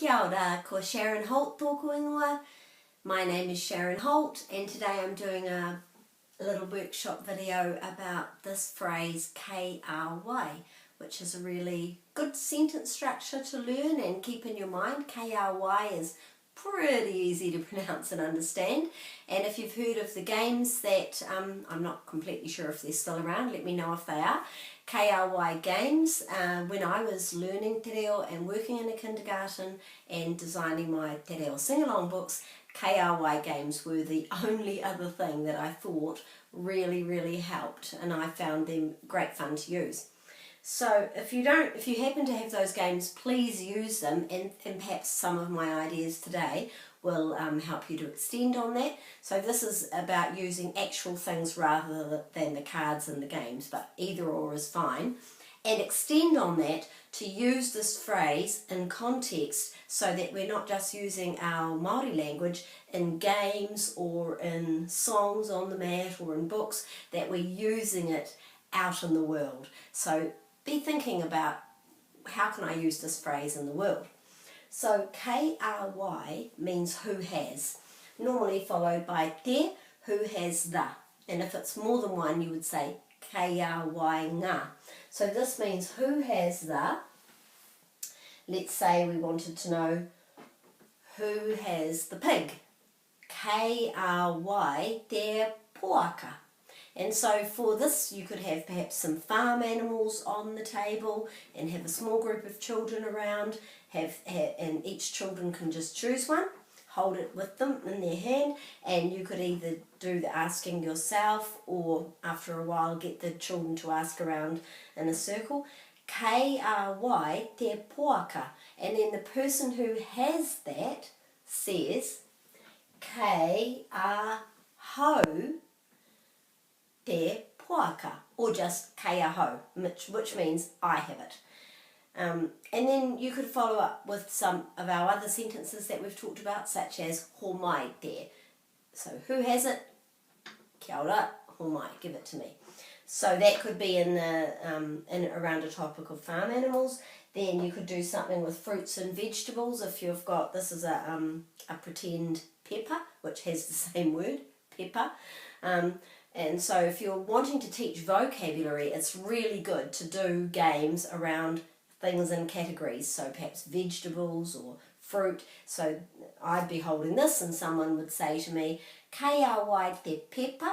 Kia ora, ko Sharon Holt tōku ingoa. My name is Sharon Holt and today I'm doing a little workshop video about this phrase KRY, which is a really good sentence structure to learn and keep in your mind. KRY is pretty easy to pronounce and understand, and if you've heard of the games that, I'm not completely sure if they're still around, let me know if they are, KRY games, when I was learning Te Reo and working in a kindergarten and designing my Te Reo Singalong books, KRY games were the only other thing that I thought really helped, and I found them great fun to use. So if you happen to have those games, please use them, and perhaps some of my ideas today will help you to extend on that. So this is about using actual things rather than the cards and the games, but either or is fine. And extend on that to use this phrase in context so that we're not just using our Māori language in games or in songs on the mat or in books, that we're using it out in the world. So be thinking about, how can I use this phrase in the world? So KRY means who has, normally followed by te, who has the. And if it's more than one, you would say KRY ngā. So this means who has the. Let's say we wanted to know who has the pig. KRY te poaka. And so for this you could have perhaps some farm animals on the table and have a small group of children around, and each children can just choose one, hold it with them in their hand, and you could either do the asking yourself or after a while get the children to ask around in a circle. KRY te poaka, and then the person who has that says Kei a hau te poaka, or just kei aho, which means I have it. And then you could follow up with some of our other sentences that we've talked about, such as ho mai te. So who has it? Kia ora, ho mai, give it to me. So that could be in around a topic of farm animals. Then you could do something with fruits and vegetables. If you've got, this is a pretend pepper, which has the same word, pepper. And so if you're wanting to teach vocabulary, it's really good to do games around things in categories. So perhaps vegetables or fruit. So I'd be holding this and someone would say to me, KRY te pepper.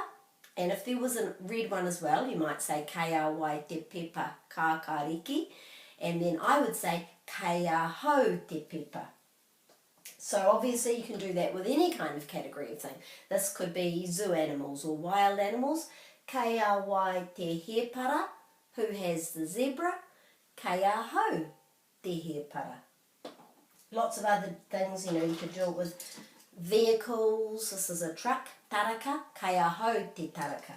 And if there was a red one as well, you might say KRY te pepper kākāriki. And then I would say kei a hau te pepper. So obviously you can do that with any kind of category of thing. This could be zoo animals or wild animals. KRY te hepara, who has the zebra. Kei a hau te hepara. Lots of other things, you could do it with vehicles. This is a truck, taraka, kei a hau te taraka.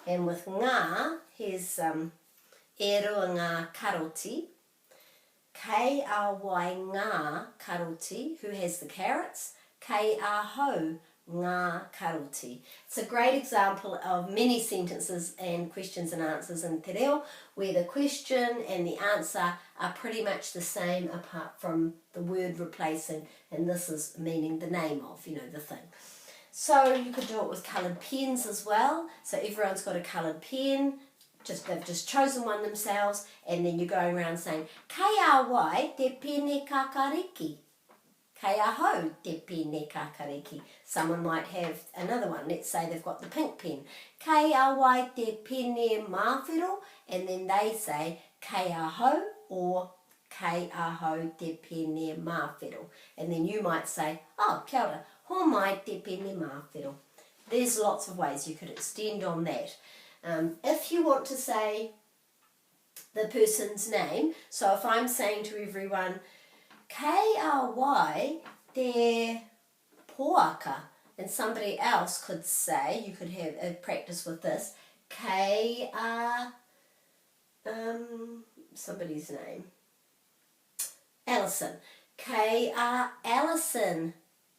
And with ngā, here's e rua ngā karoti. KRY ngā karoti, who has the carrots. Kei a hau ngā karoti. It's a great example of many sentences and questions and answers in Te Reo, where the question and the answer are pretty much the same apart from the word replacing, and this is meaning the name of, the thing. So you could do it with coloured pens as well. So everyone's got a coloured pen. They've just chosen one themselves, and then you're going around saying KRY te pene kākāriki. Kei a hau te pene kākāriki. Someone might have another one. Let's say they've got the pink pen. KRY te pene māwhero, and then they say kei a hau or kei a hau te pene māwhero. And then you might say, oh, kia ora, ho mai te pene māwhero. There's lots of ways you could extend on that. If you want to say the person's name, so if I'm saying to everyone, KRY te poaka, and somebody else could say, you could have a practice with this, somebody's name, Alison, Alison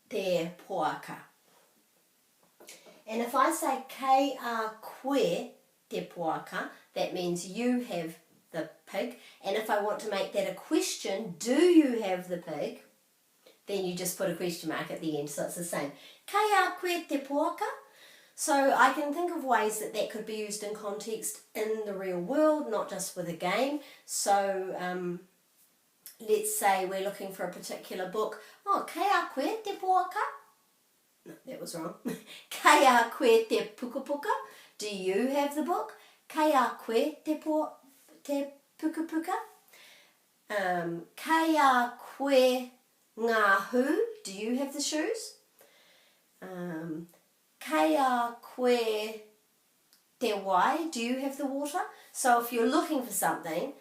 te poaka. And if I say kei a koe te poaka, that means you have the pig. And if I want to make that a question, do you have the pig? Then you just put a question mark at the end, so it's the same. Kei a koe te puaka? So I can think of ways that that could be used in context in the real world, not just with a game. So let's say we're looking for a particular book. Oh, kei a koe te puaka? No, that was wrong. Kei a koe te puka puka? Do you have the book? Kei a koe te puka puka? Kei a koe ngā hu? Do you have the shoes? Kei a koe te wai? Do you have the water? So if you're looking for something,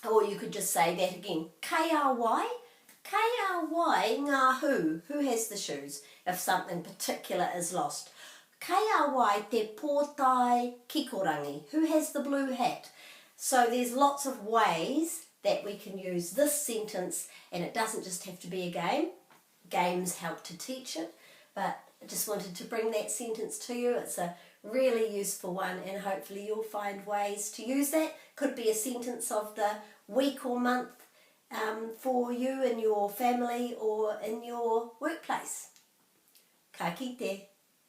or you could just say that again. Kei a wai? Kei a wai ngā hu? Who has the shoes? If something particular is lost. Kei a wai te pōtai kikorangi? Who has the blue hat? So there's lots of ways that we can use this sentence, and it doesn't just have to be a game. Games help to teach it, but I just wanted to bring that sentence to you. It's a really useful one, and hopefully you'll find ways to use that. Could be a sentence of the week or month for you and your family or in your workplace. Ka kite.